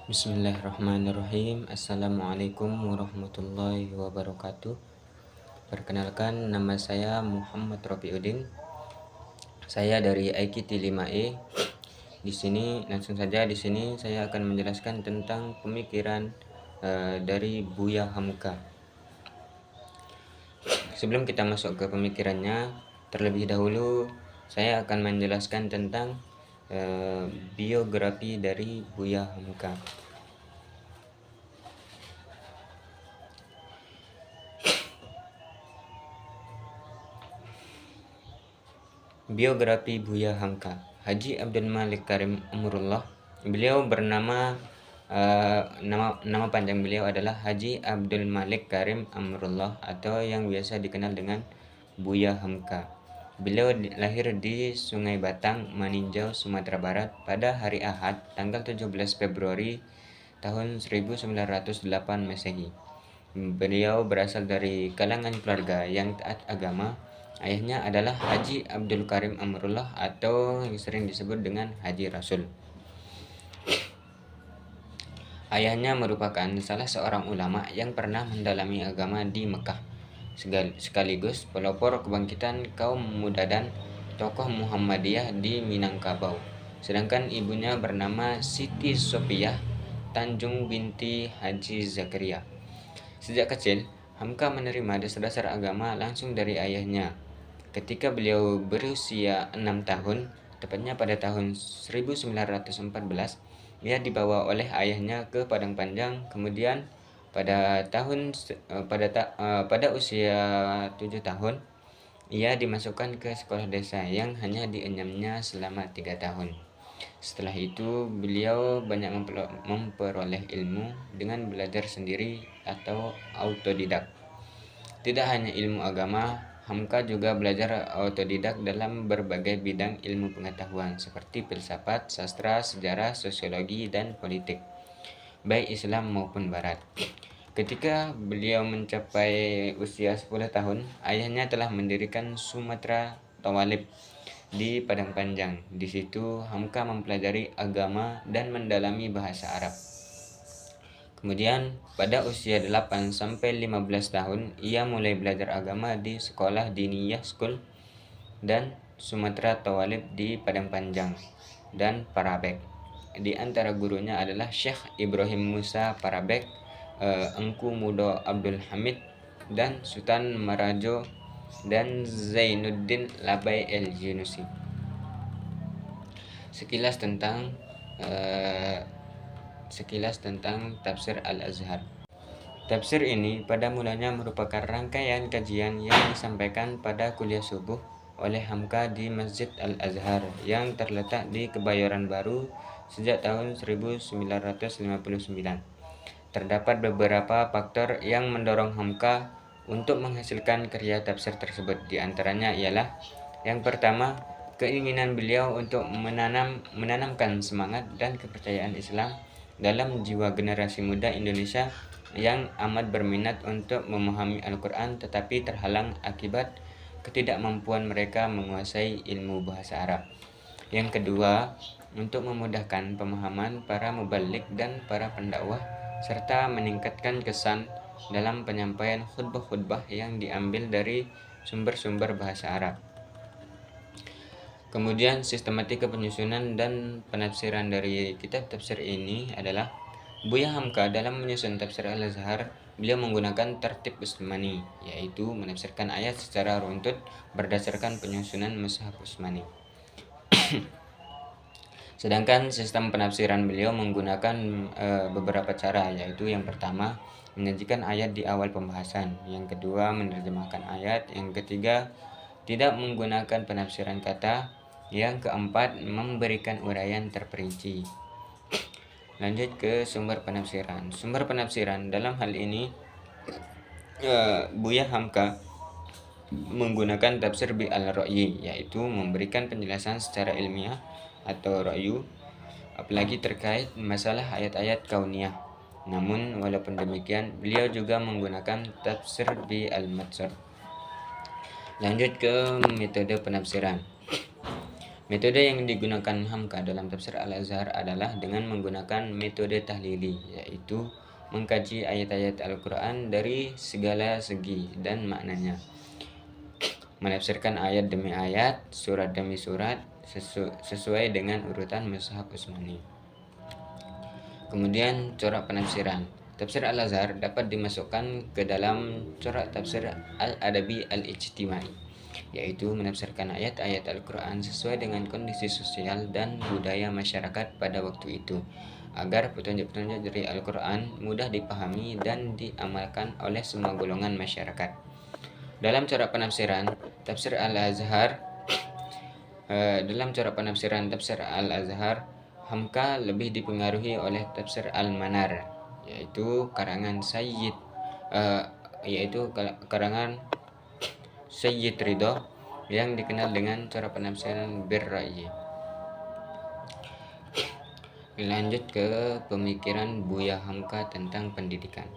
Bismillahirrahmanirrahim. Assalamualaikum warahmatullahi wabarakatuh. Perkenalkan, nama saya Muhammad Rofiuddin. Saya dari IKT 5E. Di sini di sini saya akan menjelaskan tentang pemikiran dari Buya Hamka. Sebelum kita masuk ke pemikirannya, terlebih dahulu saya akan menjelaskan tentang biografi dari Buya Hamka. Biografi Buya Hamka. Haji Abdul Malik Karim Amrullah. Beliau bernama nama panjang beliau adalah Haji Abdul Malik Karim Amrullah atau yang biasa dikenal dengan Buya Hamka. Beliau lahir di Sungai Batang, Maninjau, Sumatera Barat pada hari Ahad tanggal 17 Februari tahun 1908 Masehi. Beliau berasal dari kalangan keluarga yang taat agama. Ayahnya adalah Haji Abdul Karim Amrullah atau yang sering disebut dengan Haji Rasul. Ayahnya merupakan salah seorang ulama yang pernah mendalami agama di Mekah, sekaligus pelopor kebangkitan kaum muda dan tokoh Muhammadiyah di Minangkabau. Sedangkan ibunya bernama Siti Sophia Tanjung binti Haji Zakaria. Sejak kecil, Hamka menerima dasar-dasar agama langsung dari ayahnya. Ketika beliau berusia 6 tahun, tepatnya pada tahun 1914, ia dibawa oleh ayahnya ke Padang Panjang. Kemudian pada usia 7 tahun, ia dimasukkan ke sekolah desa yang hanya dienyamnya selama 3 tahun. Setelah itu, beliau banyak memperoleh ilmu dengan belajar sendiri atau autodidak. Tidak hanya ilmu agama, Hamka juga belajar autodidak dalam berbagai bidang ilmu pengetahuan seperti filsafat, sastra, sejarah, sosiologi, dan politik, baik Islam maupun Barat. Ketika beliau mencapai usia 10 tahun, ayahnya telah mendirikan Sumatera Tawalib di Padang Panjang. Di situ Hamka mempelajari agama dan mendalami bahasa Arab. Kemudian pada usia 8 sampai 15 tahun ia mulai belajar agama di sekolah Diniyah School dan Sumatera Tawalib di Padang Panjang dan Parabek. Di antara gurunya adalah Syekh Ibrahim Musa Parabek, Engku Mudo Abdul Hamid, dan Sultan Marajo dan Zainuddin Labai El Yunusi. Sekilas tentang tafsir Al-Azhar. Tafsir ini pada mulanya merupakan rangkaian kajian yang disampaikan pada kuliah subuh oleh Hamka di Masjid Al-Azhar yang terletak di Kebayoran Baru sejak tahun 1959. Terdapat beberapa faktor yang mendorong Hamka untuk menghasilkan karya tafsir tersebut. Di antaranya ialah yang pertama, keinginan beliau untuk menanamkan semangat dan kepercayaan Islam dalam jiwa generasi muda Indonesia yang amat berminat untuk memahami Al-Quran tetapi terhalang akibat ketidakmampuan mereka menguasai ilmu bahasa Arab. Yang kedua, untuk memudahkan pemahaman para mubalik dan para pendakwah serta meningkatkan kesan dalam penyampaian khutbah-khutbah yang diambil dari sumber-sumber bahasa Arab. Kemudian sistematika penyusunan dan penafsiran dari kitab tafsir ini adalah Buya Hamka dalam menyusun tafsir Al-Azhar, beliau menggunakan tertib Utsmani, yaitu menafsirkan ayat secara runtut berdasarkan penyusunan mushaf Utsmani. Sedangkan sistem penafsiran beliau menggunakan beberapa cara, yaitu yang pertama menyajikan ayat di awal pembahasan, yang kedua menerjemahkan ayat, yang ketiga tidak menggunakan penafsiran kata, yang keempat memberikan uraian terperinci. Lanjut ke sumber penafsiran. Sumber penafsiran dalam hal ini Buya Hamka menggunakan tafsir bi al-ra'yi, yaitu memberikan penjelasan secara ilmiah atau ra'yu, apalagi terkait masalah ayat-ayat kauniyah. Namun walaupun demikian, beliau juga menggunakan tafsir bi al-matsar. Lanjut ke metode penafsiran. Metode yang digunakan Hamka dalam tafsir Al-Azhar adalah dengan menggunakan metode tahlili, yaitu mengkaji ayat-ayat Al-Quran dari segala segi dan maknanya, menafsirkan ayat demi ayat, surat demi surat, sesuai dengan urutan Mushaf Utsmani. Kemudian corak penafsiran. Tafsir Al-Azhar dapat dimasukkan ke dalam corak tafsir Al-Adabi Al-Ijtimai, yaitu menafsirkan ayat-ayat Al-Quran sesuai dengan kondisi sosial dan budaya masyarakat pada waktu itu, agar petunjuk-petunjuk dari Al-Quran mudah dipahami dan diamalkan oleh semua golongan masyarakat. Dalam corak penafsiran tafsir Al-Azhar tafsir Al-Azhar, Hamka lebih dipengaruhi oleh tafsir Al-Manar, yaitu karangan Sayyid Ridho yang dikenal dengan cara penafsiran Bir-Ra'yi. Lanjut ke pemikiran Buya Hamka tentang pendidikan.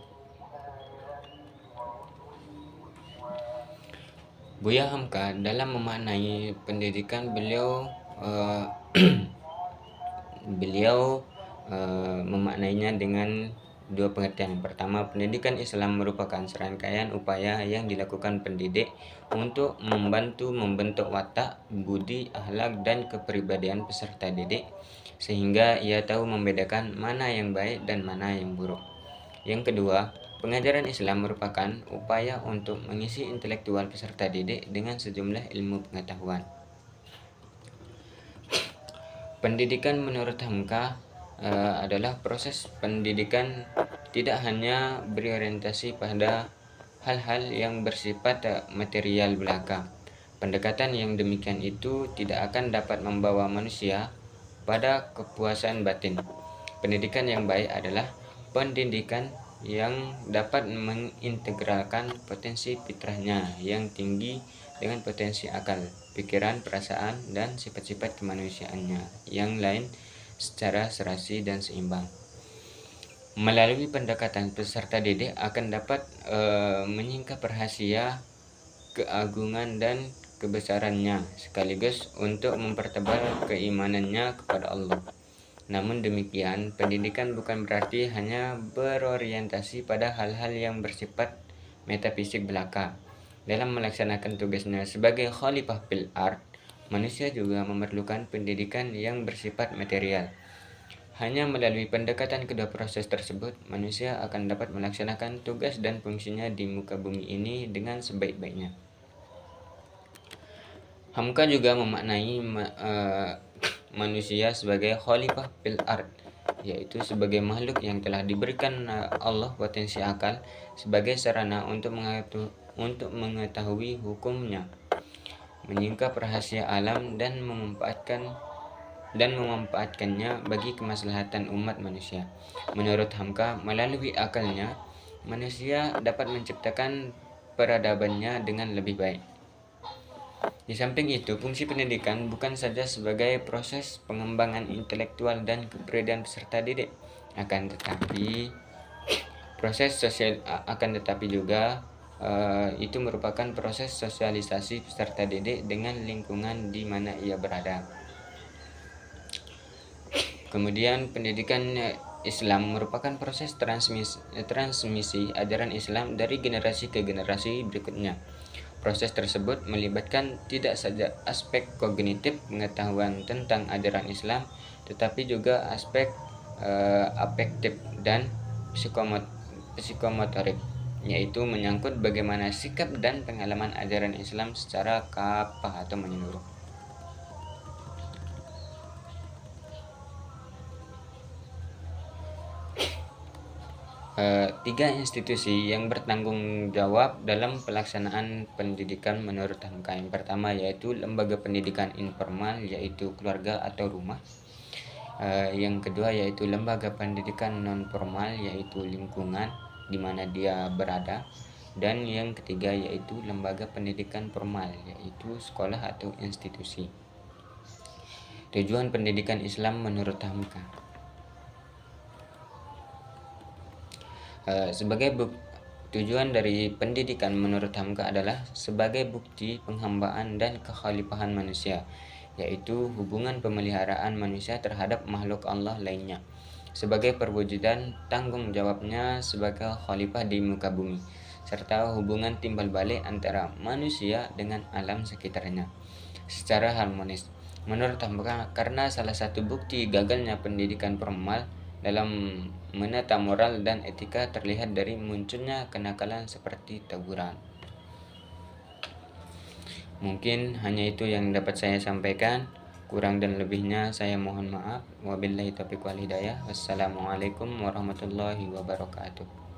Buya Hamka dalam memaknai pendidikan beliau memaknainya dengan dua pengertian. Pertama, pendidikan Islam merupakan serangkaian upaya yang dilakukan pendidik untuk membantu membentuk watak, budi, akhlak, dan kepribadian peserta didik, sehingga ia tahu membedakan mana yang baik dan mana yang buruk. Yang kedua, pengajaran Islam merupakan upaya untuk mengisi intelektual peserta didik dengan sejumlah ilmu pengetahuan. Pendidikan menurut Hamka adalah proses pendidikan tidak hanya berorientasi pada hal-hal yang bersifat material belaka. Pendekatan yang demikian itu tidak akan dapat membawa manusia pada kepuasan batin. Pendidikan yang baik adalah pendidikan yang dapat mengintegralkan potensi fitrahnya yang tinggi dengan potensi akal, pikiran, perasaan, dan sifat-sifat kemanusiaannya yang lain secara serasi dan seimbang. Melalui pendekatan peserta didik akan dapat menyingkap rahasia keagungan dan kebesarannya, sekaligus untuk mempertebal keimanannya kepada Allah. Namun demikian, pendidikan bukan berarti hanya berorientasi pada hal-hal yang bersifat metafisik belaka. Dalam melaksanakan tugasnya sebagai khalifah fil ard, manusia juga memerlukan pendidikan yang bersifat material. Hanya melalui pendekatan kedua proses tersebut, manusia akan dapat melaksanakan tugas dan fungsinya di muka bumi ini dengan sebaik-baiknya. Hamka juga memaknai manusia sebagai khalifah fil ard, yaitu sebagai makhluk yang telah diberikan Allah potensi akal sebagai sarana untuk mengetahui hukumnya, menyingkap rahasia alam dan memanfaatkannya bagi kemaslahatan umat manusia. Menurut Hamka, melalui akalnya manusia dapat menciptakan peradabannya dengan lebih baik. Di samping itu, fungsi pendidikan bukan saja sebagai proses pengembangan intelektual dan kepribadian peserta didik, akan tetapi juga itu merupakan proses sosialisasi peserta didik dengan lingkungan di mana ia berada. Kemudian pendidikan Islam merupakan proses transmisi ajaran Islam dari generasi ke generasi berikutnya. Proses tersebut melibatkan tidak saja aspek kognitif pengetahuan tentang ajaran Islam, tetapi juga aspek afektif dan psikomotorik, yaitu menyangkut bagaimana sikap dan pengalaman ajaran Islam secara kafah atau menyeluruh. Tiga institusi yang bertanggung jawab dalam pelaksanaan pendidikan menurut Hamka. Yang pertama yaitu lembaga pendidikan informal, yaitu keluarga atau rumah. Yang kedua yaitu lembaga pendidikan non formal, yaitu lingkungan di mana dia berada. Dan yang ketiga yaitu lembaga pendidikan formal, yaitu sekolah atau institusi. Tujuan pendidikan Islam menurut Hamka. Tujuan dari pendidikan menurut Hamka adalah sebagai bukti penghambaan dan kekhalifahan manusia yaitu hubungan pemeliharaan manusia terhadap makhluk Allah lainnya, sebagai perwujudan tanggung jawabnya sebagai khalifah di muka bumi, serta hubungan timbal balik antara manusia dengan alam sekitarnya secara harmonis. Menurut Hamka, karena salah satu bukti gagalnya pendidikan formal dalam menata moral dan etika terlihat dari munculnya kenakalan seperti tawuran. Mungkin hanya itu yang dapat saya sampaikan. Kurang dan lebihnya saya mohon maaf. Wabillahi taufiq wal hidayah. Wassalamualaikum warahmatullahi wabarakatuh.